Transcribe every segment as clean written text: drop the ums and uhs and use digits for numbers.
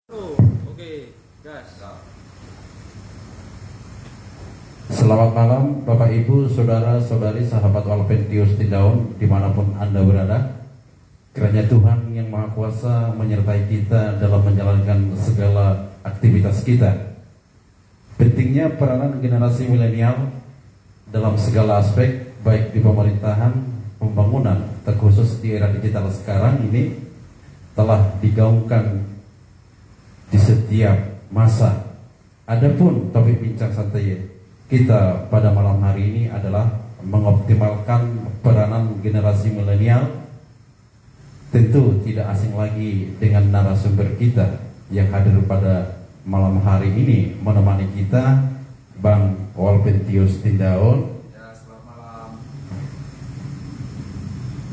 Oke, gas. Selamat malam Bapak Ibu, Saudara-saudari, sahabat Walpentius Tindaun dimanapun Anda berada. Kiranya Tuhan yang Maha Kuasa menyertai kita dalam menjalankan segala aktivitas kita. Pentingnya peranan generasi milenial dalam segala aspek, baik di pemerintahan, pembangunan, terkhusus di era digital sekarang ini telah digaungkan di setiap masa. Adapun topik bincang santai kita pada malam hari ini adalah mengoptimalkan peranan generasi milenial. Tentu tidak asing lagi dengan narasumber kita yang hadir pada malam hari ini menemani kita, Bang Walpentius Tindaun. Ya, selamat malam.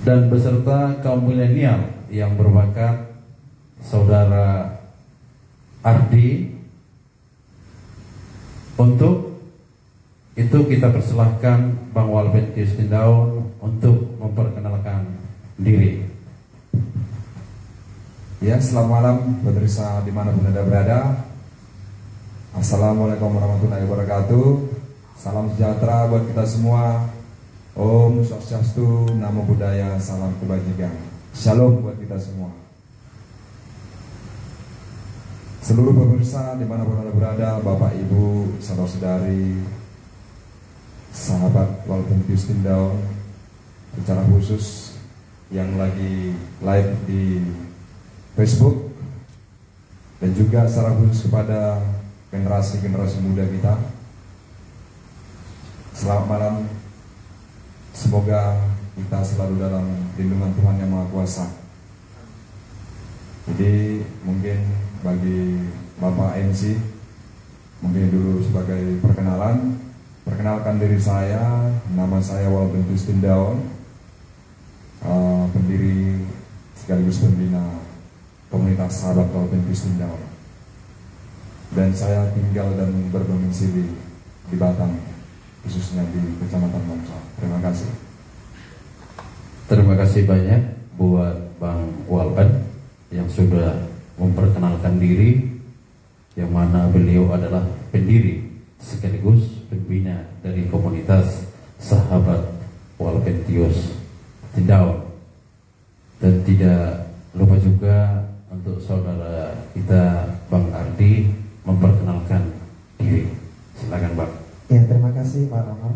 Dan beserta kaum milenial yang berbakat, Saudara Ardi. Untuk itu kita persilahkan Bang Walpentius Tindaun untuk memperkenalkan diri. Ya, selamat malam pemirsa dimanapun Anda berada. Assalamualaikum warahmatullahi wabarakatuh. Salam sejahtera buat kita semua. Om Swastiastu, Namo Buddhaya, salam kebajikan. Shalom buat kita semua. Seluruh pemirsa dimanapun Anda berada, Bapak Ibu, saudara-saudari, sahabat Walpentius Tindaun, secara khusus yang lagi live di Facebook, dan juga secara khusus kepada generasi-generasi muda kita. Selamat malam. Semoga kita selalu dalam lindungan Tuhan Yang Maha Kuasa. Jadi mungkin bagi Bapak MC, mungkin dulu sebagai perkenalkan diri saya. Nama saya Walpentius Tindaun, pendiri sekaligus pembina komunitas sahabat Walpentius Tindaun, dan saya tinggal dan berdomisili di Batang, khususnya di Kecamatan Nongsa. Terima kasih. Terima kasih banyak buat Bang Walpen yang sudah memperkenalkan diri, yang mana beliau adalah pendiri sekaligus pembina dari komunitas sahabat Walpentius Tindaun. Dan tidak lupa juga untuk saudara kita Bang Ardi memperkenalkan diri. Silakan Bang. Ya, terima kasih Pak Ramal.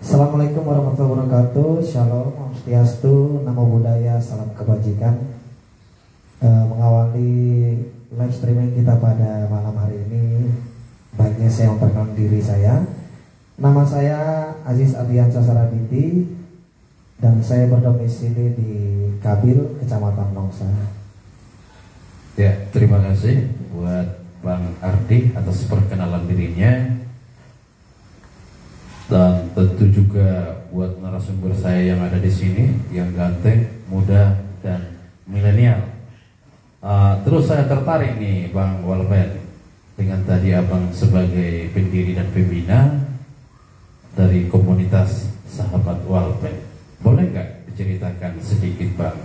Assalamualaikum warahmatullahi wabarakatuh. Shalom, Om Swastiastu, Namo Buddhaya, salam kebajikan. Mengawali live streaming kita pada malam hari ini, baiknya saya memperkenalkan diri saya. Nama saya Aziz Ardiansyah Sarabiti dan saya berdomisili di Kabil, Kecamatan Nongsa. Ya, terima kasih buat Bang Ardi atas perkenalan dirinya. Dan tentu juga buat narasumber saya yang ada di sini, yang ganteng, muda, dan milenial. Terus saya tertarik nih Bang Walpen, dengan tadi Abang sebagai pendiri dan pembina dari komunitas sahabat Walpen. Boleh nggak diceritakan sedikit Bang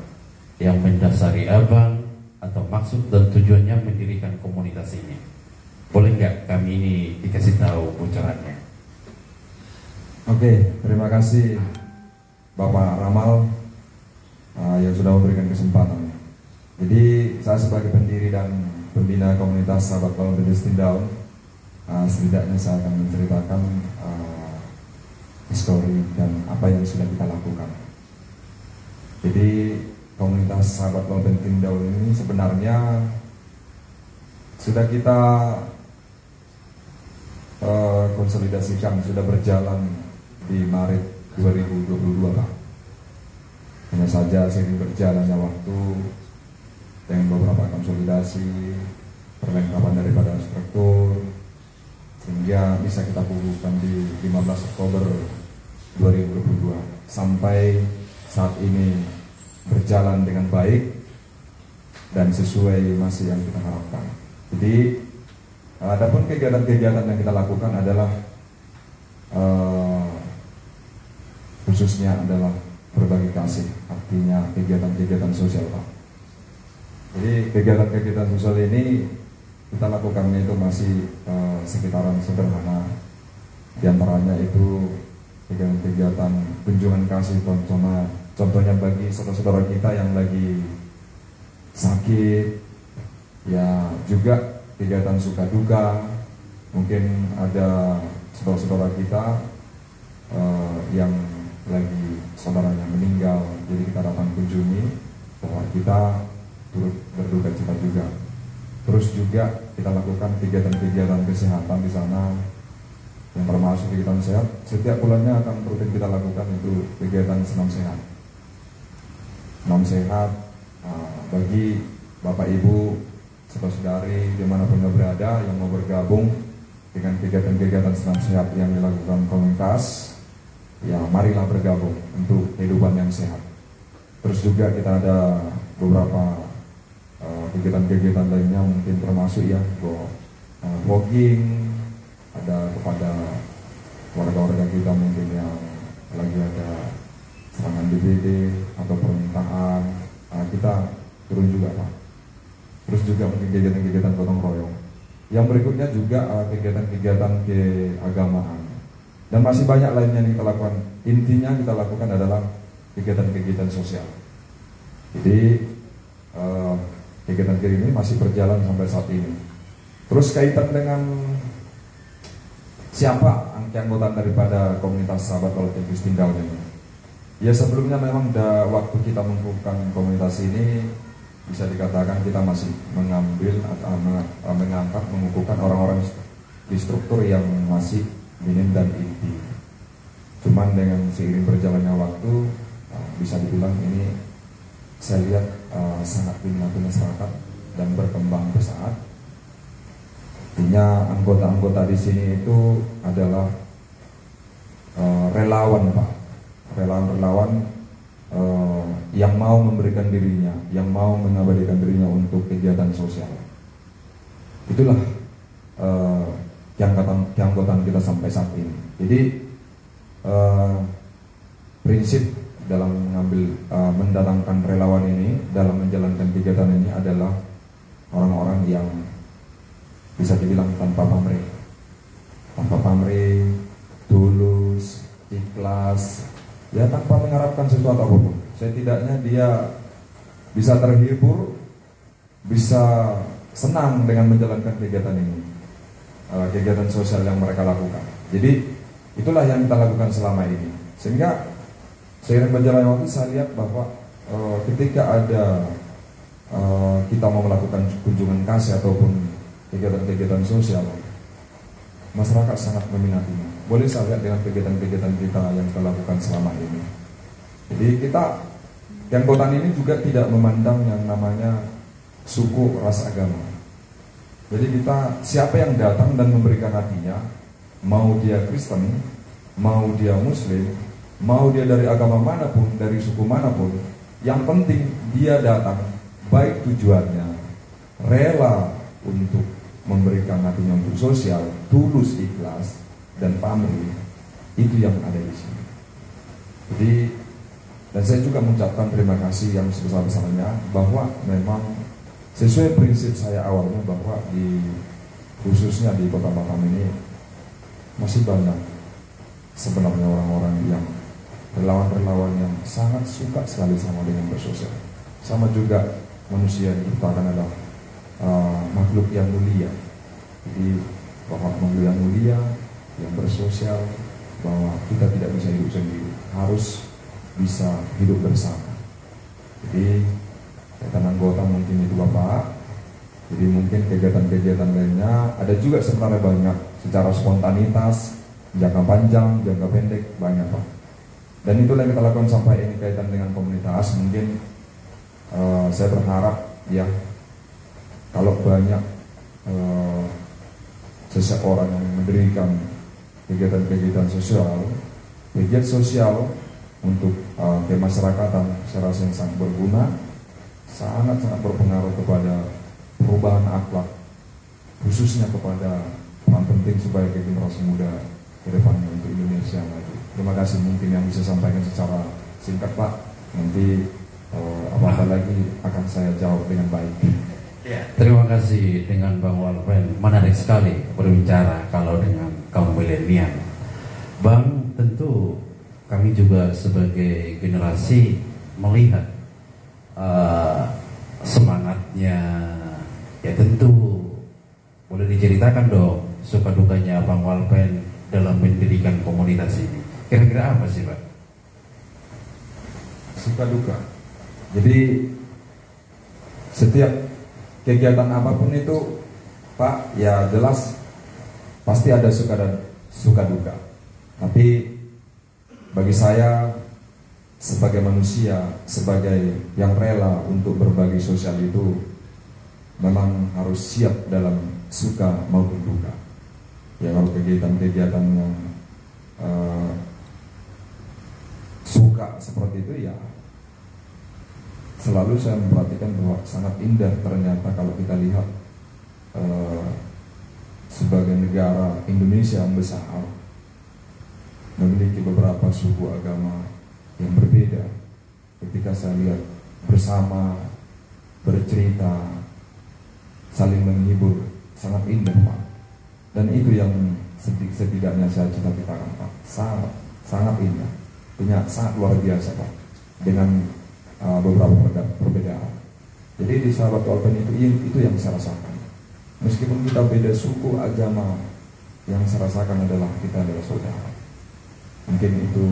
yang mendasari Abang atau maksud dan tujuannya mendirikan komunitas ini? Boleh nggak kami ini dikasih tahu bocorannya? Oke, terima kasih Bapak Ramal yang sudah memberikan kesempatan. Jadi saya sebagai pendiri dan pembina komunitas sahabat Walpentius Tindaun, setidaknya saya akan menceritakan histori dan apa yang sudah kita lakukan. Jadi komunitas sahabat Walpentius Tindaun ini sebenarnya sudah kita konsolidasikan, sudah berjalan di Maret 2022 Pak. Hanya saja seiring berjalannya waktu dengan beberapa konsolidasi, perlengkapan daripada struktur, sehingga bisa kita kukuhkan di 15 Oktober 2022 sampai saat ini berjalan dengan baik dan sesuai masih yang kita harapkan. Jadi adapun kegiatan-kegiatan yang kita lakukan adalah khususnya adalah berbagi kasih, artinya kegiatan-kegiatan sosial Pak. Jadi kegiatan-kegiatan sosial ini kita lakukannya itu masih sekitaran sederhana. Di antaranya itu kegiatan kunjungan kasih, contohnya bagi saudara-saudara kita yang lagi sakit, ya juga kegiatan suka duka. Mungkin ada saudara-saudara kita yang lagi saudaranya meninggal, jadi kita datang kunjungi, bahwa kita turut berduka cita juga. Terus juga kita lakukan kegiatan-kegiatan kesehatan di sana, yang termasuk kegiatan sehat. Setiap bulannya akan rutin kita lakukan itu kegiatan senam sehat. Senam sehat bagi Bapak Ibu, saudara-saudari dimanapun berada yang mau bergabung dengan kegiatan-kegiatan senam sehat yang dilakukan komunitas, ya marilah bergabung untuk kehidupan yang sehat. Terus juga kita ada beberapa kegiatan-kegiatan lainnya, mungkin termasuk ya walking, ada kepada warga-warga kita mungkin yang lagi ada serangan DBD atau permintaan, kita turun juga Pak. Terus juga mungkin kegiatan-kegiatan gotong royong. Yang berikutnya juga kegiatan-kegiatan keagamaan. Dan masih banyak lainnya yang kita lakukan. Intinya kita lakukan adalah kegiatan-kegiatan sosial. Jadi kegiatan ini masih berjalan sampai saat ini. Terus kaitan dengan siapa anggota daripada komunitas Sahabat Walupendius Tindaun ini? Ya sebelumnya memang waktu kita mengukuhkan komunitas ini, bisa dikatakan kita masih mengangkat, mengukuhkan orang-orang di struktur yang masih minim dan inti. Cuman dengan seiring berjalannya waktu, bisa dibilang ini saya lihat sangat diminati masyarakat dan berkembang pesat. Artinya anggota-anggota di sini itu adalah relawan Pak, relawan-relawan yang mau memberikan dirinya, yang mau mengabadikan dirinya untuk kegiatan sosial. Itulah keanggotaan kita sampai saat ini. Jadi prinsip dalam mendatangkan relawan ini, dalam menjalankan kegiatan ini adalah orang-orang yang bisa dibilang tanpa pamrih, tulus, ikhlas, ya tanpa mengharapkan sesuatu apapun. Setidaknya dia bisa terhibur, bisa senang dengan menjalankan kegiatan ini, kegiatan sosial yang mereka lakukan. Jadi itulah yang kita lakukan selama ini. Sehingga seiring berjalannya waktu saya lihat bahwa ketika ada kita mau melakukan kunjungan kasih ataupun kegiatan-kegiatan sosial, masyarakat sangat meminatinya. Boleh saya lihat dengan kegiatan-kegiatan kita yang kita lakukan selama ini. Jadi keanggotaan ini juga tidak memandang yang namanya suku, ras, agama. Jadi siapa yang datang dan memberikan hatinya, mau dia Kristen, mau dia Muslim, mau dia dari agama manapun, dari suku manapun, yang penting dia datang, baik tujuannya rela untuk memberikan hatinya untuk sosial, tulus, ikhlas, dan pamrih, itu yang ada di sini. Jadi, dan saya juga mengucapkan terima kasih yang sebesar-besarnya bahwa memang sesuai prinsip saya awalnya bahwa khususnya di Kota Batam ini masih banyak sebenarnya orang-orang yang relawan-relawan yang sangat suka sekali sama dengan bersosial. Sama juga manusia yang merupakan adalah makhluk yang mulia. Jadi bahwa makhluk yang mulia, yang bersosial, bahwa kita tidak bisa hidup sendiri, harus bisa hidup bersama. Jadi kaitan anggota mungkin itu Bapak. Jadi mungkin kegiatan-kegiatan lainnya ada juga sebenarnya banyak secara spontanitas, jangka panjang, jangka pendek, banyak Pak. Dan itulah yang kita lakukan sampai ini kaitan dengan komunitas. Mungkin saya berharap ya kalau banyak seseorang yang mendirikan kegiatan-kegiatan sosial untuk kemasyarakatan, saya rasa yang sangat berguna, sangat-sangat berpengaruh kepada perubahan akhlak, khususnya kepada peran penting supaya generasi muda ke depannya untuk Indonesia maju. Terima kasih, mungkin yang bisa sampaikan secara singkat Pak. Nanti apa-apa lagi akan saya jawab dengan baik. Ya, terima kasih dengan Bang Walpen. Menarik sekali berbicara kalau dengan kaum milenial. Bang, tentu kami juga sebagai generasi melihat semangatnya. Ya tentu boleh diceritakan dong suka dukanya Bang Walpen dalam mendirikan komunitas ini. Kira-kira apa sih, Pak? Suka duka. Jadi setiap kegiatan apapun itu, Pak, ya jelas pasti ada suka dan suka duka. Tapi bagi saya sebagai manusia, sebagai yang rela untuk berbagi sosial itu memang harus siap dalam suka maupun duka. Ya kalau kegiatan-kegiatan yang suka seperti itu ya selalu saya memperhatikan bahwa sangat indah ternyata kalau kita lihat sebagai negara Indonesia yang besar memiliki beberapa suku agama yang berbeda. Ketika saya lihat bersama bercerita saling menghibur sangat indah, Pak, dan itu yang setidaknya saya cita-citakan, Pak. Sangat indah, punya sangat luar biasa, Pak, dengan beberapa perbedaan. Jadi di sahabat Walpen itu yang saya rasakan. Meskipun kita beda suku agama, yang saya rasakan adalah kita adalah saudara. Mungkin itu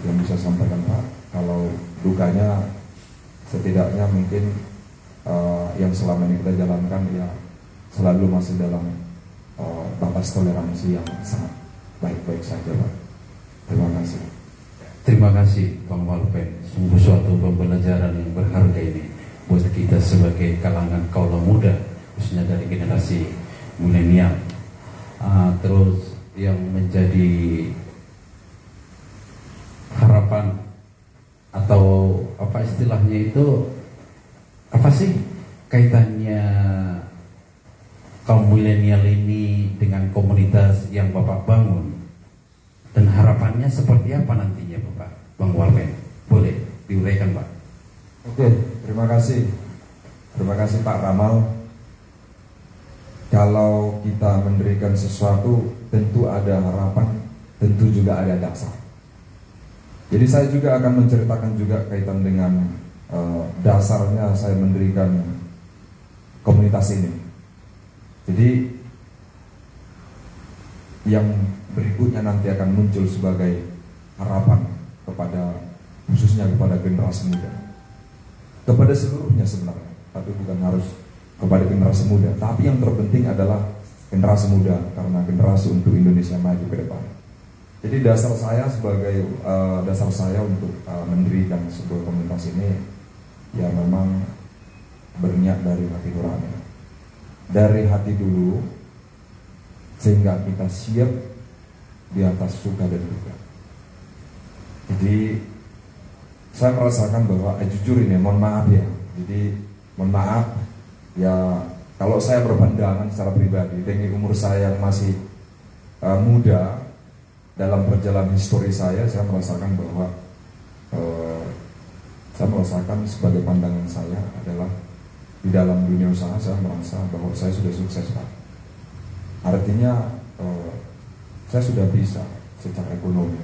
yang bisa saya sampaikan, Pak. Kalau dukanya setidaknya mungkin yang selama ini kita jalankan ya selalu masih dalam batas toleransi yang sangat baik-baik saja, Pak. Terima kasih. Terima kasih Bang Walpen, sungguh suatu pembelajaran yang berharga ini buat kita sebagai kalangan kaula muda, khususnya dari generasi milenial. Terus yang menjadi harapan atau apa istilahnya itu, apa sih kaitannya kaum milenial ini dengan komunitas yang Bapak bangun? Dan harapannya seperti apa nantinya Bapak, Bang Walpen? Boleh diuraikan, Pak? Oke, terima kasih. Terima kasih Pak Ramal. Kalau kita mendirikan sesuatu, tentu ada harapan, tentu juga ada dasar. Jadi saya juga akan menceritakan juga kaitan dengan dasarnya saya mendirikan komunitas ini. Jadi yang berikutnya nanti akan muncul sebagai harapan kepada khususnya kepada generasi muda, kepada seluruhnya sebenarnya, tapi bukan harus kepada generasi muda, tapi yang terpenting adalah generasi muda karena generasi untuk Indonesia maju ke depan. Jadi dasar saya untuk mendirikan sebuah komunitas ini ya memang berniat dari hati nurani, dari hati dulu, sehingga kita siap di atas suka dan duka. Jadi saya merasakan bahwa jujur ini, mohon maaf ya. Jadi mohon maaf ya kalau saya berpandangan secara pribadi dengan umur saya yang masih muda, dalam perjalanan histori saya merasakan bahwa saya merasakan sebagai pandangan saya adalah di dalam dunia usaha saya merasa bahwa saya sudah sukses, Pak. Artinya saya sudah bisa secara ekonomi.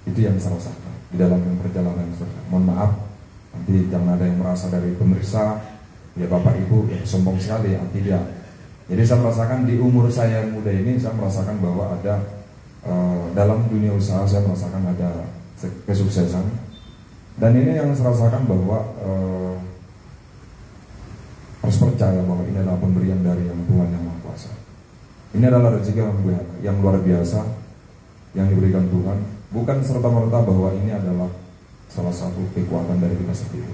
Itu yang saya rasakan di dalam perjalanan saya. Mohon maaf, nanti jangan ada yang merasa dari pemirsa, ya Bapak Ibu ya sombong sekali, tidak. Jadi saya merasakan di umur saya yang muda ini, saya merasakan bahwa ada dalam dunia usaha saya merasakan ada kesuksesan. Dan ini yang saya rasakan bahwa harus percaya bahwa ini adalah pemberian dari yang Tuhan yang Maha Kuasa. Ini adalah rezeki yang luar biasa yang diberikan Tuhan, bukan serta-merta bahwa ini adalah salah satu kekuatan dari kita sendiri.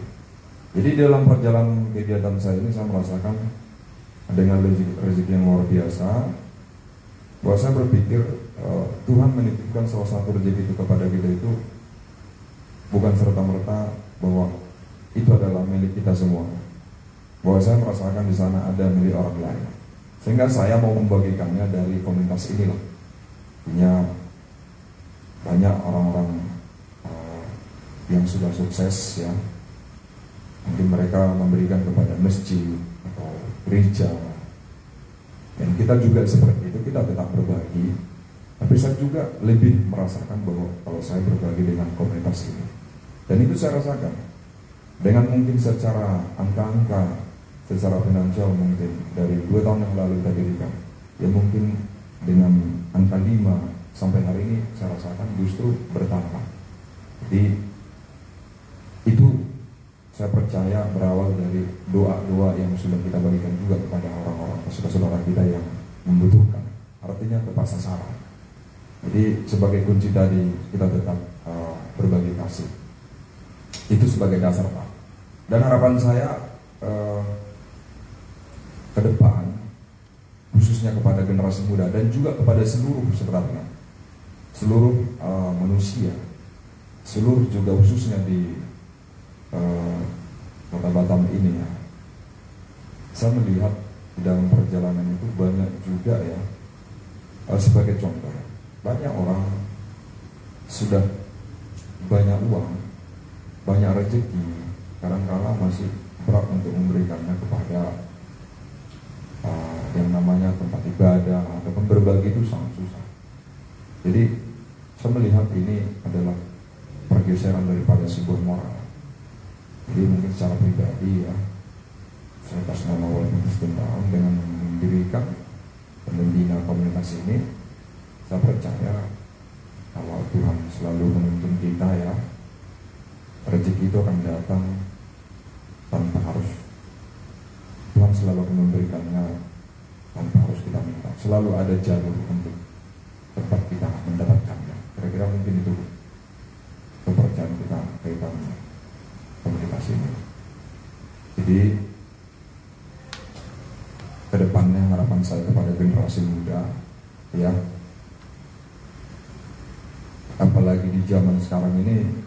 Jadi dalam perjalanan kegiatan saya ini saya merasakan dengan rezeki yang luar biasa, bahwa saya berpikir Tuhan menitipkan salah satu rezeki itu kepada kita itu bukan serta-merta bahwa itu adalah milik kita semua. Bahwa saya merasakan di sana ada milik orang lain. Sehingga saya mau membagikannya dari komunitas inilah. Punya banyak orang-orang yang sudah sukses ya. Mungkin mereka memberikan kepada masjid atau gereja. Dan kita juga seperti itu, kita tetap berbagi. Tapi saya juga lebih merasakan bahwa kalau saya berbagi dengan komunitas ini, dan itu saya rasakan dengan mungkin secara angka-angka, secara finansial mungkin dari 2 tahun yang lalu kita dirikan, ya mungkin dengan angka 5 sampai hari ini saya rasakan justru bertambah. Jadi itu saya percaya berawal dari doa-doa yang sudah kita berikan juga kepada orang-orang, saudara-saudara kita yang membutuhkan. Artinya tepat sasaran. Jadi sebagai kunci tadi kita tetap berbagi kasih. Itu sebagai dasar, Pak. Dan harapan saya ke depan, khususnya kepada generasi muda dan juga kepada seluruh sebenarnya, seluruh manusia, seluruh juga khususnya di Kota Batam ini ya. Saya melihat di dalam perjalanan itu banyak juga ya, sebagai contoh, banyak orang sudah banyak uang, banyak rezeki, kadang-kala masih berat untuk memberikannya kepada yang namanya tempat ibadah ataupun berbagi itu sangat susah. Jadi saya melihat ini adalah pergeseran daripada sebuah moral. Jadi mungkin secara pribadi ya, saya atas nama Walaupun Tindaan dengan mendirikan dan membina komunitas ini, saya percaya kalau Tuhan selalu menuntun kita ya, rezeki itu akan datang tanpa harus, Tuhan selalu akan memberikannya tanpa harus kita minta. Selalu ada jalur untuk tempat kita mendapatkannya. Kira-kira mungkin itu kepercayaan kita kaitan komunikasi ini. Jadi kedepannya harapan saya kepada generasi muda ya, apalagi di zaman sekarang ini,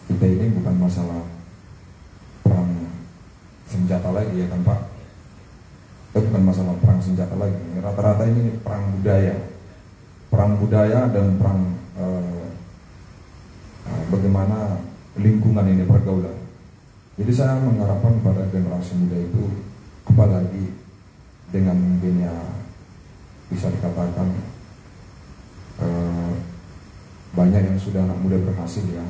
kita ini bukan masalah perang senjata lagi ya kan Pak. Itu bukan masalah perang senjata lagi. Rata-rata ini perang budaya. Perang budaya dan perang bagaimana lingkungan ini pergaulan. Jadi saya mengharapkan pada generasi muda itu, apalagi dengan mungkin ya bisa dikatakan banyak yang sudah anak muda berhasil ya,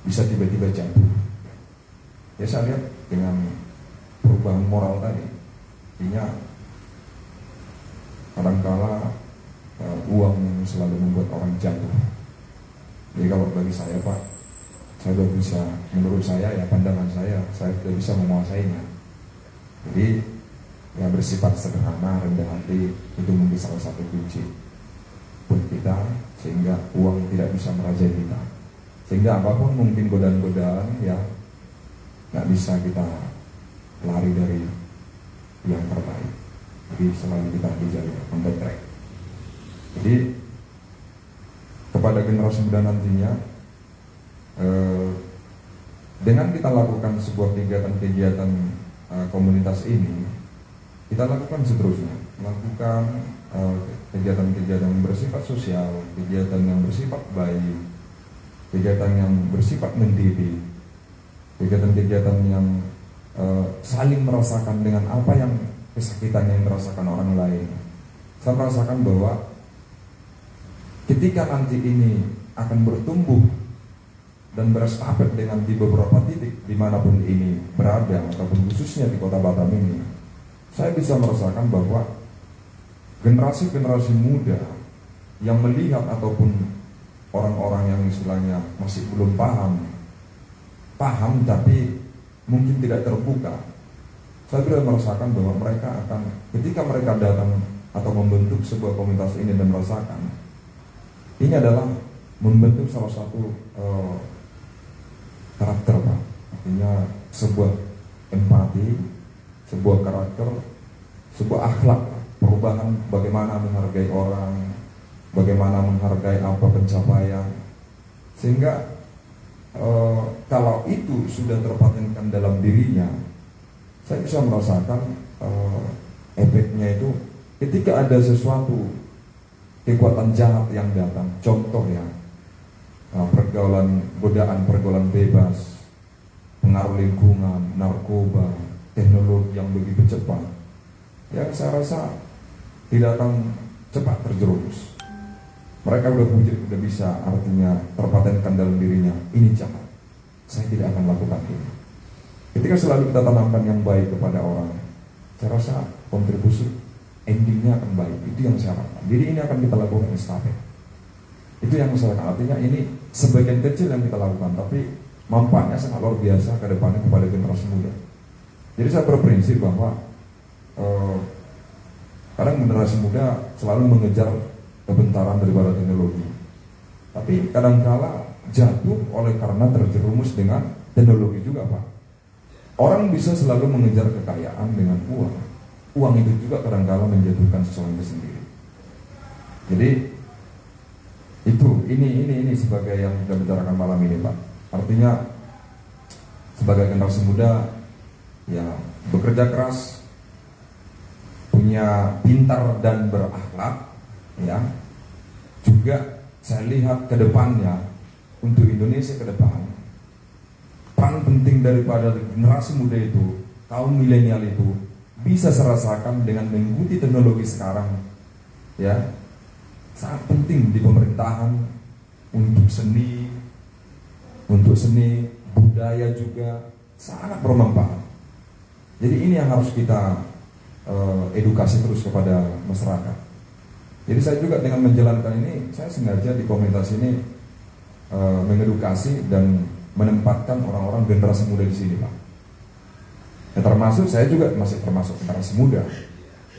bisa tiba-tiba jatuh. Ya saya lihat dengan perubahan moral tadi, artinya kadangkala uang selalu membuat orang jatuh. Jadi kalau bagi saya Pak, saya sudah bisa, menurut saya ya, pandangan saya sudah bisa menguasainya. Jadi yang bersifat sederhana, rendah hati, itu mungkin salah satu kunci buat kita, sehingga uang tidak bisa merajai kita, sehingga apapun mungkin godaan-godaan ya nggak bisa kita lari dari yang terbaik. Jadi selalu kita dijaga on the track. Jadi kepada generasi muda nantinya, dengan kita lakukan sebuah kegiatan-kegiatan komunitas ini, kita lakukan seterusnya, lakukan kegiatan-kegiatan yang bersifat sosial, kegiatan yang bersifat baik, kegiatan yang bersifat mendidik, kegiatan-kegiatan yang saling merasakan dengan apa yang kesakitan yang dirasakan orang lain. Saya merasakan bahwa ketika nanti ini akan bertumbuh dan berestafet dengan di beberapa titik dimanapun ini berada, ataupun khususnya di Kota Batam ini, saya bisa merasakan bahwa generasi-generasi muda yang melihat ataupun orang-orang yang istilahnya masih belum paham tapi mungkin tidak terbuka, saya bisa merasakan bahwa mereka akan, ketika mereka datang atau membentuk sebuah komunitas ini dan merasakan ini adalah membentuk salah satu karakter Pak, artinya sebuah empati, sebuah karakter, sebuah akhlak, perubahan bagaimana menghargai orang, bagaimana menghargai apa pencapaian, sehingga kalau itu sudah terpatenkan dalam dirinya, saya bisa merasakan efeknya itu ketika ada sesuatu kekuatan jahat yang datang, contoh ya pergaulan, godaan pergaulan bebas, pengaruh lingkungan, narkoba, teknologi yang begitu cepat, ya saya rasa tidak akan cepat terjerumus. Mereka udah bisa, artinya terpatenkan dalam dirinya, ini jahat, saya tidak akan lakukan ini. Ketika selalu kita tanamkan yang baik kepada orang, saya rasa kontribusi endingnya akan baik. Itu yang saya harapkan. Jadi ini akan kita lakukan estafet. Itu yang saya harapkan. Artinya ini sebagian kecil yang kita lakukan, tapi manfaatnya sangat luar biasa ke depannya kepada generasi muda. Jadi saya berprinsip bahwa kadang generasi muda selalu mengejar kebentaran daripada teknologi, tapi kadangkala jatuh oleh karena terjerumus dengan teknologi juga, Pak. Orang bisa selalu mengejar kekayaan dengan uang. Uang itu juga kadangkala menjatuhkan seseorang itu sendiri. Jadi ini sebagai yang kita bicarakan malam ini, Pak. Artinya sebagai generasi muda ya bekerja keras, punya pintar dan berakhlak, ya. Juga saya lihat ke depannya untuk Indonesia ke depan, peran penting daripada generasi muda itu, kaum milenial itu bisa serasakan dengan mengikuti teknologi sekarang, ya. Sangat penting di pemerintahan untuk seni, budaya juga sangat bermanfaat. Jadi ini yang harus kita edukasi terus kepada masyarakat. Jadi saya juga dengan menjalankan ini, saya sengaja di komunitas ini mengedukasi dan menempatkan orang-orang generasi muda di sini, Pak. Ya, termasuk saya juga masih termasuk generasi muda.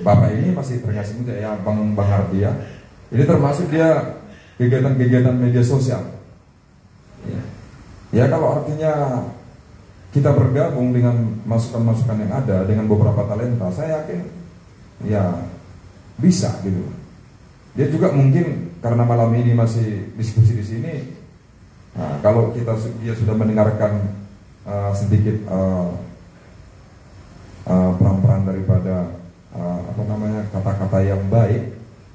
Bapak ini masih generasi muda, ya, Bang Ardi ya. Ini termasuk dia kegiatan-kegiatan media sosial. Ya kalau artinya kita bergabung dengan masukan-masukan yang ada dengan beberapa talenta, saya yakin ya bisa gitu. Dia juga mungkin karena malam ini masih diskusi di sini, nah, kalau dia sudah mendengarkan sedikit peran-peran daripada kata-kata yang baik,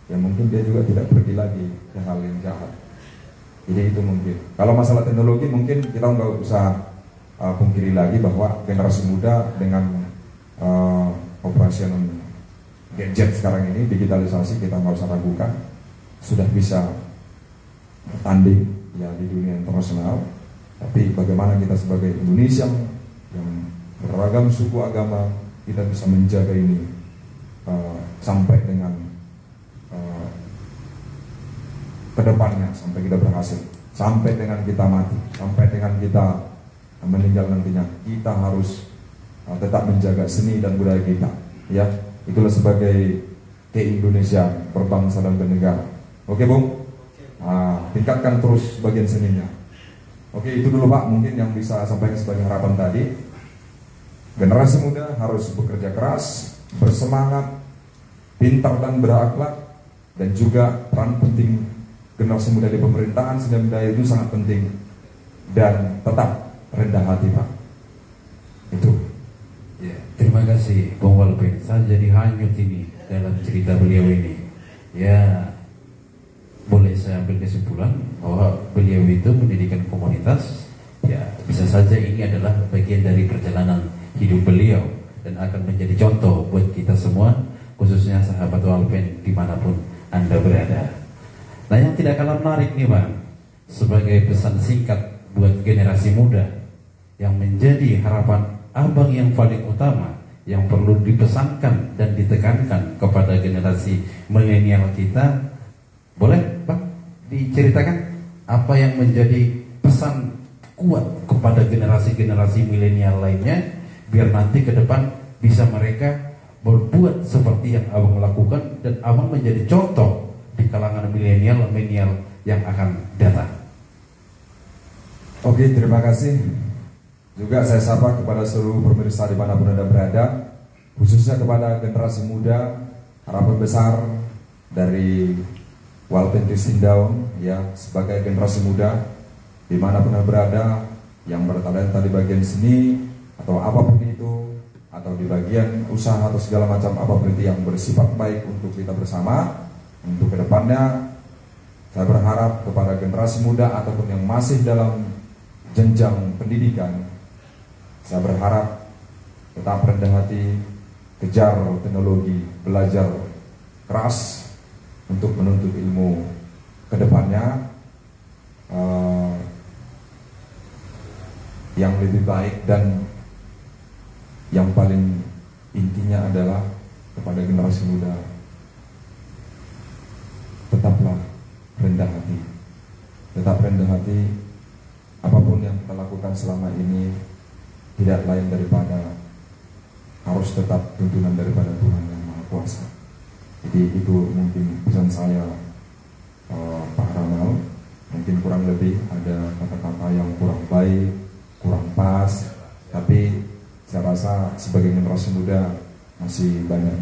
ya mungkin dia juga tidak pergi lagi ke hal yang jahat. Jadi itu mungkin. Kalau masalah teknologi mungkin kita nggak usah pungkiri lagi bahwa generasi muda dengan operasional gadget sekarang ini, digitalisasi, kita nggak usah ragukan sudah bisa bertanding ya di dunia internasional. Tapi bagaimana kita sebagai Indonesia yang beragam suku agama, kita bisa menjaga ini sampai dengan kedepannya, sampai kita berhasil, sampai dengan kita mati, sampai dengan kita meninggal nantinya, kita harus tetap menjaga seni dan budaya kita, ya. Itulah sebagai ke-Indonesia, berbangsa dan bernegara. Oke, Bung? Tingkatkan terus bagian seninya. Oke, itu dulu Pak, mungkin yang bisa sampaikan sebagai harapan tadi. Generasi muda harus bekerja keras, bersemangat, pintar dan berakhlak, dan juga peran penting generasi muda di pemerintahan seni budaya itu sangat penting, dan tetap rendah hati, Pak. Itu. Ya, terima kasih Bung Walpen. Saya jadi hanyut ini dalam cerita beliau ini. Ya, boleh saya ambil kesimpulan bahwa beliau itu pendidikan komunitas. Ya, bisa saja ini adalah bagian dari perjalanan hidup beliau dan akan menjadi contoh buat kita semua, khususnya sahabat Walpen dimanapun Anda berada. Nah, yang tidak kalah menarik nih Bang, sebagai pesan singkat buat generasi muda yang menjadi harapan Abang yang paling utama, yang perlu dipesankan dan ditekankan kepada generasi milenial kita, boleh Bang diceritakan apa yang menjadi pesan kuat kepada generasi-generasi milenial lainnya, biar nanti ke depan bisa mereka berbuat seperti yang Abang lakukan dan Abang menjadi contoh di kalangan milenial yang akan datang. Oke, terima kasih. Juga saya sapa kepada seluruh pemirsa dimanapun Anda berada, khususnya kepada generasi muda. Harapan besar dari Walpen Sindaun, ya, sebagai generasi muda dimanapun Anda berada, yang bertalenta di bagian seni atau apapun itu, atau di bagian usaha atau segala macam apapun itu yang bersifat baik untuk kita bersama. Untuk kedepannya, saya berharap kepada generasi muda ataupun yang masih dalam jenjang pendidikan, Saya berharap tetap rendah hati, kejar teknologi, belajar keras untuk menuntut ilmu ke depannya yang lebih baik, dan yang paling intinya adalah kepada generasi muda, tetaplah rendah hati. Tetap rendah hati. Apapun yang kita lakukan selama ini tidak lain daripada harus tetap tuntunan daripada Tuhan yang Maha Kuasa. Jadi itu mungkin pesan saya, Pak Ramal. Mungkin kurang lebih ada kata-kata yang kurang baik, kurang pas, tapi saya rasa sebagai generasi muda masih banyak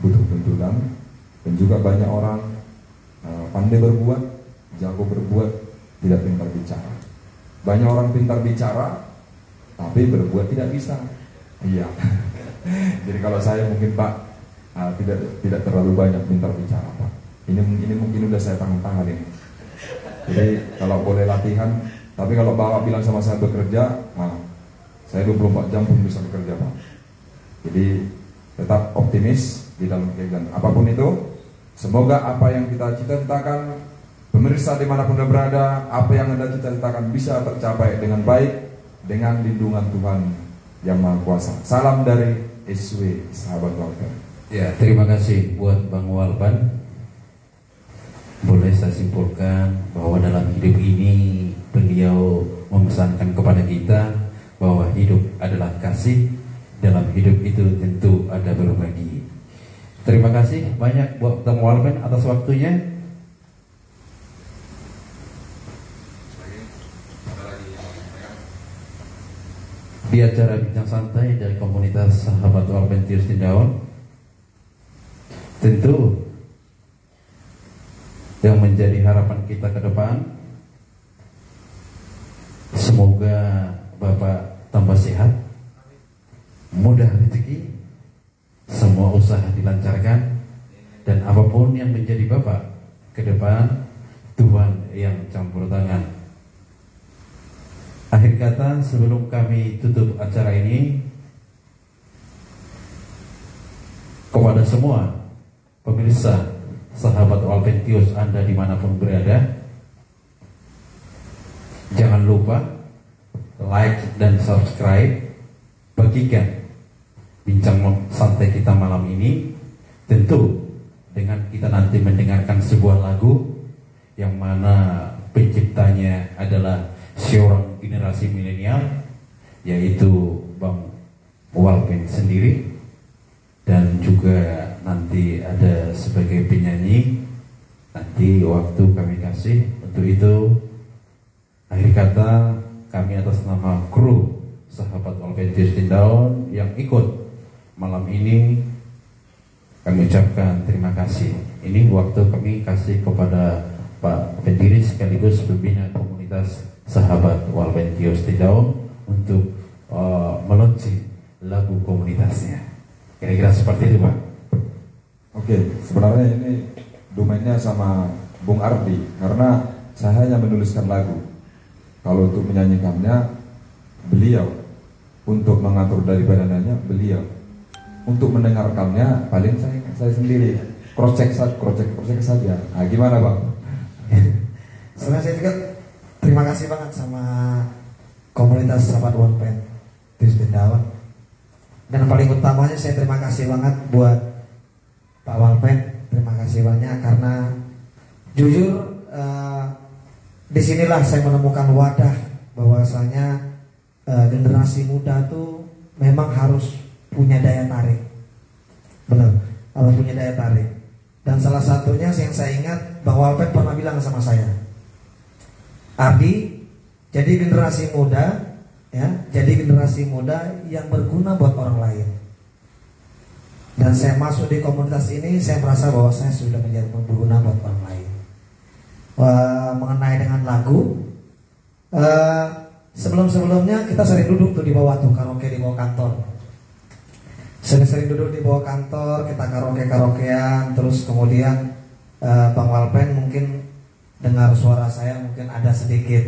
butuh tuntunan, dan juga banyak orang pandai berbuat, jago berbuat, tidak pintar bicara. Banyak orang pintar bicara, tapi berbuat tidak bisa. Iya. Jadi kalau saya mungkin Pak tidak terlalu banyak pintar bicara Pak. Ini mungkin udah saya tahan ini. Jadi kalau boleh latihan, tapi kalau Bapak bilang sama saya bekerja, saya 24 jam pun bisa bekerja Pak. Jadi tetap optimis di dalam kegiatan apapun itu. Semoga apa yang kita cita-citakan, pemirsa dimanapun Anda berada, apa yang Anda cita-citakan bisa tercapai dengan baik, dengan lindungan Tuhan yang Maha Kuasa. Salam dari SW, sahabat Walpen. Ya, terima kasih buat Bang Walpan. Boleh saya simpulkan bahwa dalam hidup ini beliau memesankan kepada kita bahwa hidup adalah kasih, dalam hidup itu tentu ada berbagi. Terima kasih banyak buat Bang Walpen atas waktunya. Di acara bincang santai dari komunitas sahabat Walpen Tius Tindaon, tentu yang menjadi harapan kita ke depan, semoga Bapak tambah sehat, mudah rezeki, semua usaha dilancarkan, dan apapun yang menjadi Bapak ke depan, Tuhan yang campur tangan. Akhir kata, sebelum kami tutup acara ini, kepada semua pemirsa sahabat Walpen Tius Anda dimanapun berada, jangan lupa like dan subscribe, bagikan bincang santai kita malam ini, tentu dengan kita nanti mendengarkan sebuah lagu yang mana penciptanya adalah seorang generasi milenial, yaitu Bang Walpen sendiri, dan juga nanti ada sebagai penyanyi. Nanti waktu kami kasih untuk itu. Akhir kata, kami atas nama kru sahabat Walpen Tius Tindaon yang ikut malam ini, kami ucapkan terima kasih. Ini waktu kami kasih kepada Pak pendiri sekaligus pembina komunitas sahabat Walpen Tius Tindaon untuk meluncurkan lagu komunitasnya. Kira-kira seperti itu Pak. Oke, sebenarnya ini domainnya sama Bung Ardi, karena saya hanya menuliskan lagu. Kalau untuk menyanyikannya beliau, untuk mengatur daripada nadanya beliau, untuk mendengarkannya paling saya sendiri cross check saja. Nah, gimana Bang? Sebenarnya saya juga terima kasih banget sama komunitas sahabat Walpen Tius Tindaon. Dan paling utamanya saya terima kasih banget buat Pak Walpen. Terima kasih banyak karena jujur disinilah saya menemukan wadah bahwasanya generasi muda tuh memang harus punya daya tarik. Benar, harus punya daya tarik. Dan salah satunya yang saya ingat, Bang Walpen pernah bilang sama saya, Ardi, jadi generasi muda, ya, jadi generasi muda yang berguna buat orang lain. Dan saya masuk di komunitas ini, saya merasa bahwa saya sudah menjadi berguna buat orang lain. Mengenai dengan lagu, sebelum-sebelumnya kita sering duduk tuh di bawah tuh karaoke di bawah kantor. Sering-sering duduk di bawah kantor, kita karaoke-karaokean, terus kemudian Bang Walpen mungkin dengar suara saya, mungkin ada sedikit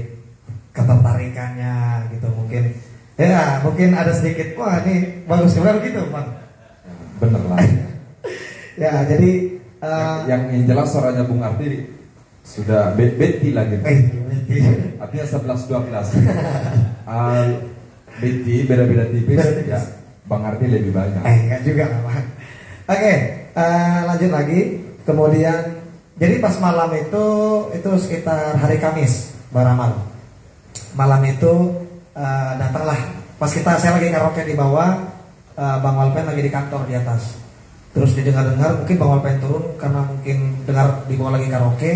ketertarikannya gitu, mungkin Ya, mungkin ada sedikit, wah ini bagus juga begitu, Bang. Bener lah. Ya, jadi yang jelas suaranya Bung Arti sudah Betty lagi. Artinya 11-12. Betty beda-beda tipis. Beda tipis. Ya, Bang Arti lebih banyak. Enggak juga lah, Bang. Oke, lanjut lagi. Kemudian, jadi pas malam itu sekitar hari Kamis, Baramal. Malam itu datanglah. Pas saya lagi karaoke di bawah, Bang Walpen lagi di kantor di atas. Terus didengar-dengar, mungkin Bang Walpen turun karena mungkin dengar di bawah lagi karaoke.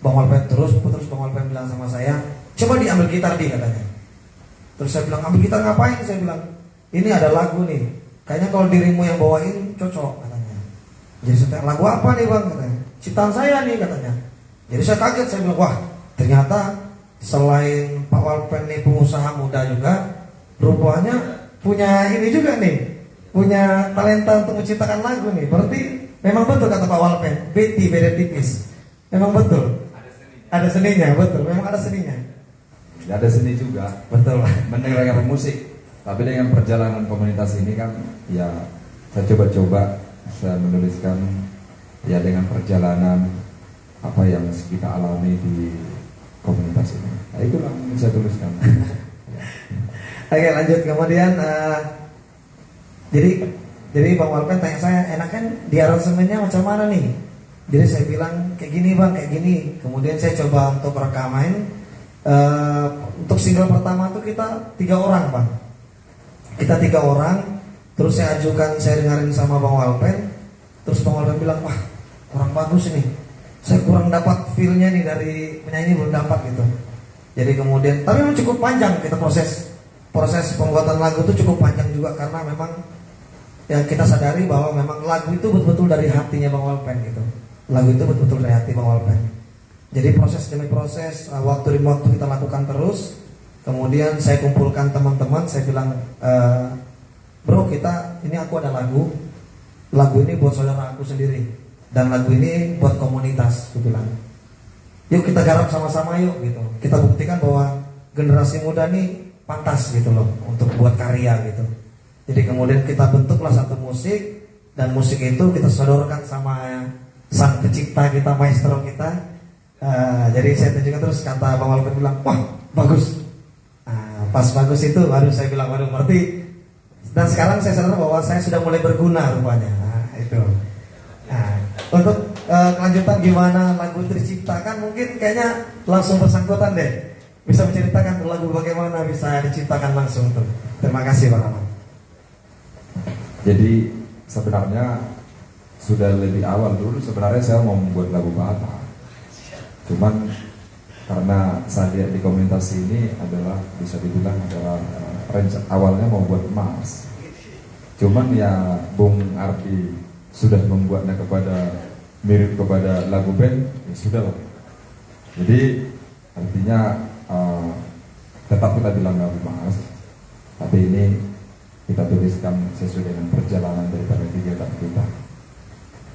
Bang Walpen terus Bang Walpen bilang sama saya, coba diambil gitar di katanya. Terus saya bilang, ambil gitar ngapain? Saya bilang, ini ada lagu nih, kayaknya kalau dirimu yang bawain cocok katanya. Jadi saya, lagu apa nih Bang katanya? Ciptaan saya nih katanya. Jadi saya kaget, saya bilang, wah ternyata selain Pak Walpen nih pengusaha muda juga, rupanya punya ini juga nih, punya talenta untuk menciptakan lagu nih. Berarti memang betul kata Pak Walpen, Betty beda tipis. Memang betul. Ada seninya, betul. Memang ada seninya. Ya, ada seni juga. Betul. Mendengarkan musik. Tapi dengan perjalanan komunitas ini kan, ya saya coba-coba saya menuliskan ya dengan perjalanan apa yang kita alami di komunitas ini. Nah, itulah yang saya tuliskan. Oke, lanjut. Kemudian jadi Bang Walpen tanya saya, enakan di aransemennya macam mana nih? Jadi saya bilang kayak gini Bang, kayak gini. Kemudian saya coba untuk rekaman. Untuk single pertama tuh kita 3 orang Bang. Kita 3 orang. Terus saya ajukan, saya dengerin sama Bang Walpen. Terus Bang Walpen bilang, wah kurang bagus ini. Saya kurang dapat feel-nya nih dari penyanyi, belum dapat gitu. Jadi kemudian, tapi memang cukup panjang kita proses pembuatan lagu itu cukup panjang juga karena memang yang kita sadari bahwa memang lagu itu betul-betul dari hatinya Bang Walpen gitu. Lagu itu betul-betul dari hati Bang Walpen. Jadi proses demi proses, waktu demi waktu kita lakukan terus. Kemudian saya kumpulkan teman-teman, saya bilang, bro ini aku ada lagu ini buat saudara aku sendiri, dan lagu ini buat komunitas. Aku bilang, yuk kita garap sama-sama yuk gitu. Kita buktikan bahwa generasi muda nih pantas gitu loh untuk buat karya gitu. Jadi kemudian kita bentuklah satu musik, dan musik itu kita sodorkan sama sang pencipta kita, maestro kita. Jadi saya tunjukkan terus, kata Bang Walpen bilang, wah bagus. Pas bagus itu baru saya bilang, waduh berarti. Dan sekarang saya sadar bahwa saya sudah mulai berguna rupanya. Itu. Untuk kelanjutan gimana lagu itu diciptakan, mungkin kayaknya langsung bersangkutan deh. Bisa menceritakan lagu bagaimana bisa diciptakan langsung tuh. Terima kasih Bang Rahman. Jadi sebenarnya sudah lebih awal dulu sebenarnya saya mau membuat lagu Batak. Cuman karena saya lihat di komunitas ini adalah bisa dibilang adalah awalnya mau buat emas. Cuman ya Bung Ardi sudah membuatnya mirip kepada lagu band, ya sudah lah. Jadi artinya tetap kita bilang lagu emas, tapi ini kita tuliskan sesuai dengan perjalanan daripada kegiatan kita.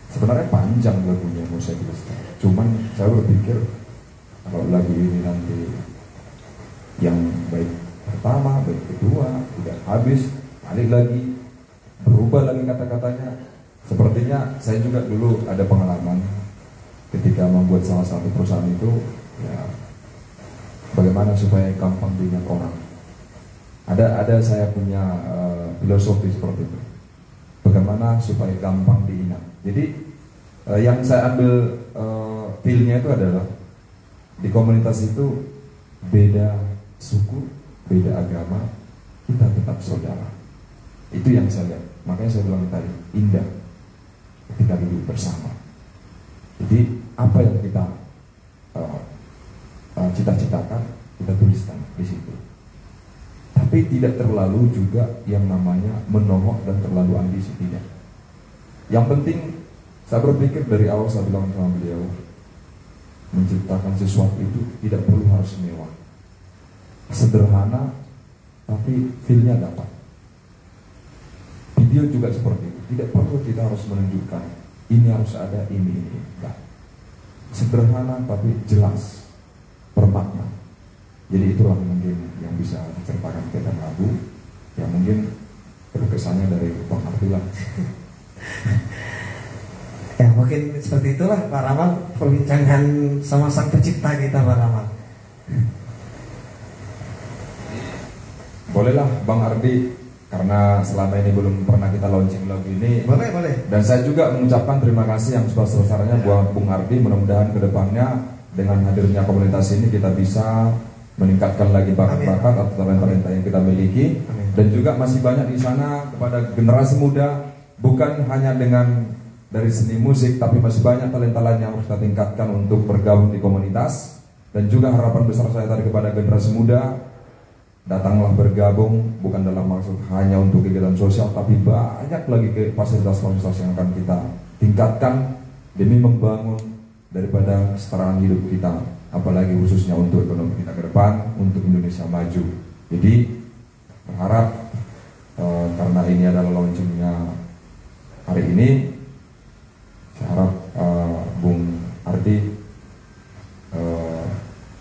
Sebenarnya panjang lagunya mau saya tuliskan, cuman saya berpikir kalau lagu ini nanti yang baik pertama, baik kedua tidak habis, balik lagi, berubah lagi kata-katanya. Sepertinya saya juga dulu ada pengalaman ketika membuat salah satu perusahaan itu, ya bagaimana supaya gampang diingat orang. Ada saya punya filosofi seperti itu. Bagaimana supaya gampang diingat. Jadi yang saya ambil feel-nya itu adalah di komunitas itu beda suku, beda agama, kita tetap saudara. Itu yang saya lihat. Makanya saya bilang tadi, indah ketika duduk bersama. Jadi apa yang kita cita-citakan, kita tuliskan di situ. Tapi tidak terlalu juga yang namanya menohok dan terlalu ambisi, tidak. Yang penting saya berpikir dari awal, saya bilang sama beliau, menciptakan sesuatu itu tidak perlu harus mewah, sederhana tapi feel-nya dapat. Video juga seperti itu, tidak perlu kita harus menunjukkan ini harus ada ini. Enggak. Sederhana tapi jelas, bermakna. Jadi itulah mungkin yang bisa diceritakan ke dalam lagu. ya mungkin kesannya dari Bang Ardi lah. Ya mungkin seperti itulah Pak Ramal perbincangan sama sang pencipta kita Pak Ramal. Bolehlah Bang Ardi, karena selama ini belum pernah kita launching lagu ini. Boleh. Dan saya juga mengucapkan terima kasih yang sebesar-besarnya buat Bung Ardi. Mudah-mudahan kedepannya dengan hadirnya komunitas ini kita bisa meningkatkan lagi bakat-bakat atau talenta-talenta yang kita miliki. Amin. Dan juga masih banyak di sana kepada generasi muda, bukan hanya dengan dari seni musik, tapi masih banyak talenta lain yang harus kita tingkatkan untuk bergabung di komunitas. Dan juga harapan besar saya tadi kepada generasi muda, datanglah bergabung, bukan dalam maksud hanya untuk kegiatan sosial, tapi banyak lagi ke fasilitas-fasilitas yang akan kita tingkatkan demi membangun daripada kesetaraan hidup kita, apalagi khususnya untuk ekonomi kita ke depan, untuk Indonesia maju. Jadi berharap karena ini adalah launchingnya hari ini, saya harap Bung Ardi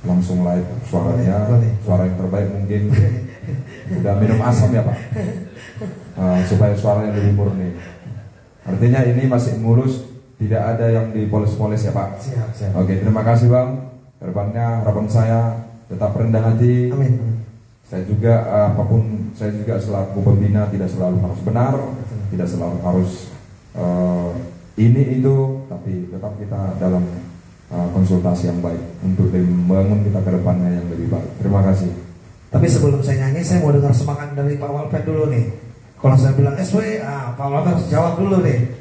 langsung live suaranya, boleh. Suara yang terbaik mungkin. Udah minum asam ya Pak, supaya suaranya lebih murni. Artinya ini masih mulus, tidak ada yang dipoles-poles ya Pak. Siap. Oke, terima kasih Bang. Kedepannya harapan saya tetap rendah hati. Amin. Saya juga apapun, saya juga selaku pembina tidak selalu harus benar, tidak selalu harus ini itu, tapi tetap kita dalam konsultasi yang baik untuk membangun kita ke depannya yang lebih baik. Terima kasih. Tapi sebelum saya nyanyi, saya mau dengar semangat dari Pak Walpen dulu nih. Kalau saya bilang SW, Pak Walpen harus jawab dulu nih.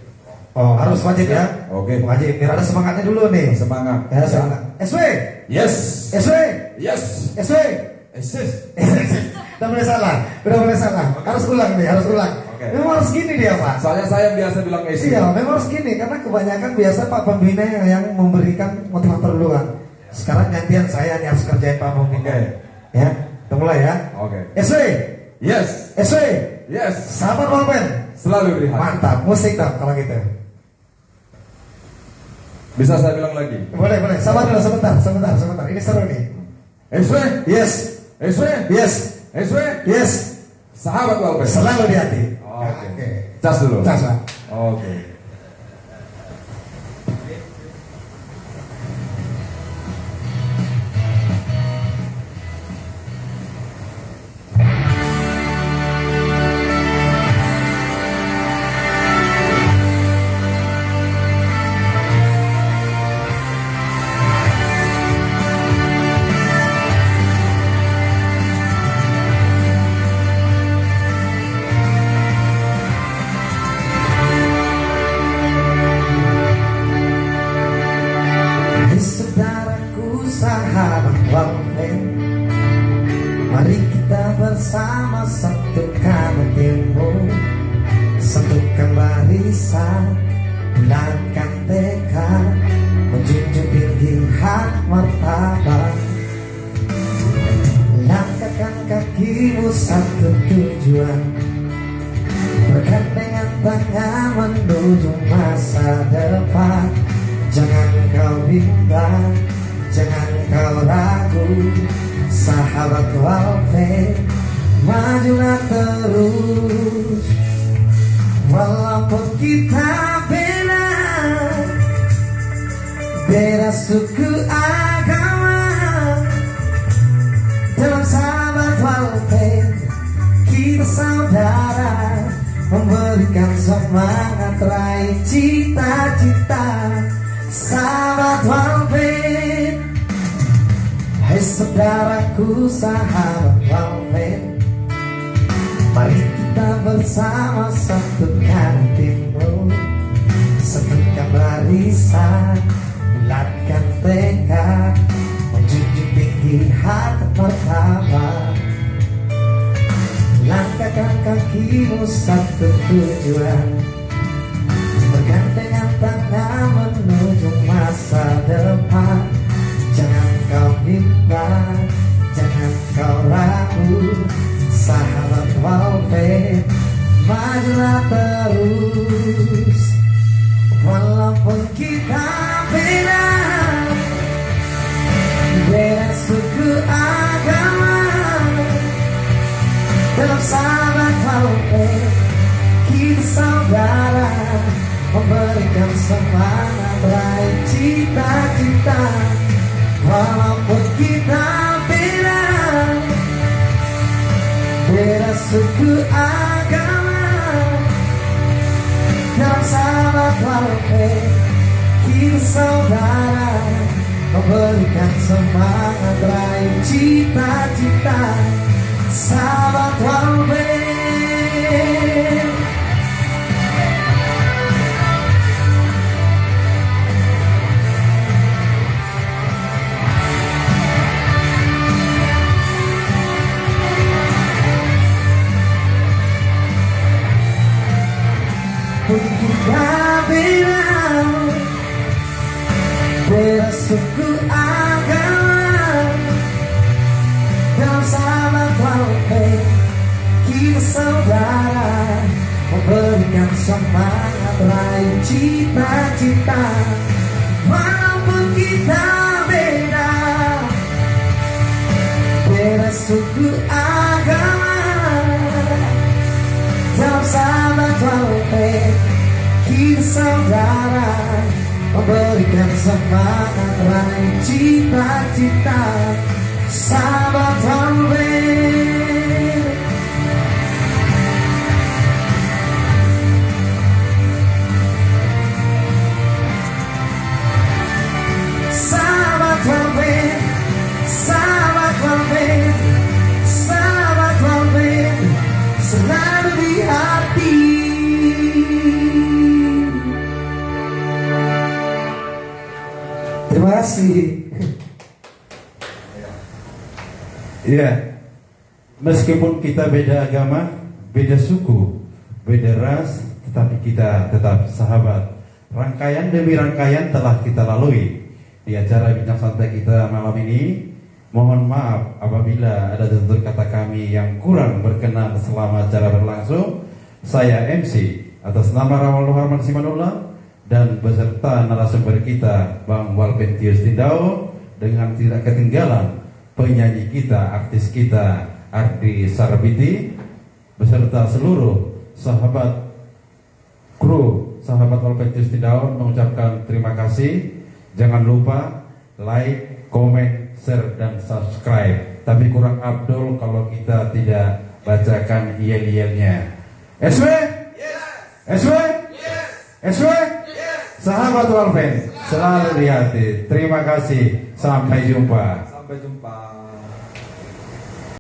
Oh, harus wajib ya? Oke. Wajib, biar ada semangatnya dulu nih. Semangat. Ya, semangat. SW! Yes. SW! Yes. SW! Udah boleh salah. Harus ulang nih, harus ulang. Oke. Memang harus gini dia Pak. Soalnya saya biasa bilang isi. Iya, memang harus gini karena kebanyakan biasa Pak Pembina yang memberikan motivator duluan. Sekarang gantian saya nih harus kerjain Pak Pembina. Oke. Ya, udah mulai ya. Oke. SW, Yes. SW, Yes. sahabat Walpen. Selalu lihat. Mantap, musik dong kalau gitu. Bisa saya bilang lagi? Boleh. Sabar dulu sebentar. Ini seru nih. SW. Yes, SW. yes, SW. yes. Sahabat Walpen. Selalu di hati. Oke. Cas dulu. Cas Pak. Oke. Sahabat Walpen, mari kita bersama satukan hatimu, satukan barisan, bulatkan tekad, menjunjung tinggi hak martabat, langkahkan kakimu satu tujuan, bergandengan tangan menuju masa depan. Jangan kau bimbang, jangan kau ragu, sahabat Walpen, majulah terus. Walaupun kita beda suku agama, dalam sahabat Walpen kita saudara, memberikan semangat raih cita-cita. Sahabat Walpen, hai saudaraku sahabat Walpen, mari kita bersama satukan hatimu, satukan barisan, bulatkan tekad, menjunjung tinggi hak martabat, langkahkan kakimu satu tujuan, bergandengan tangan menuju masa depan. Jangan kau bimbang, jangan kau ragu, sahabat Walpen, majulah terus. Walaupun kita beda suku agama, dalam sahabat saudara, memberikan semangat raih cita-cita. Walaupun kita beda suku agama, dalam sahabat walaupun kita saudara, memberikan semangat raih cita-cita. Sahabat walaupun kita beda suku agama, dalam sahabat walaupun kita saudara, memberikan semangat raih cita-cita. Walaupun kita beda suku agama, dalam sahabat walaupun kita saudara, memberikan semangat raih cita-cita. Sahabat walaupun sahabat walaupun sahabat walaupun sahabat walaupun selalu di hati. Terima kasih. Iya, meskipun kita beda agama, beda suku, beda ras, tetapi kita tetap sahabat. Rangkaian demi rangkaian telah kita lalui di acara bincang santai kita malam ini. Mohon maaf apabila ada tutur kata kami yang kurang berkenan selama acara berlangsung. Saya MC atas nama Ramal Harman Simanullah dan beserta narasumber kita Bang Walpentius Tindau, dengan tidak ketinggalan penyanyi kita, artis kita Ardi Sarabiti, beserta seluruh sahabat kru sahabat Walpentius Tindau mengucapkan terima kasih. Jangan lupa like, comment, share, dan subscribe. Tapi kurang abdul kalau kita tidak bacakan yel-yelnya. SW? Yes. SW? Yes. SW? Yes. Sahabat Walpen, selalu di hati. Terima kasih. Sampai jumpa. Sampai jumpa.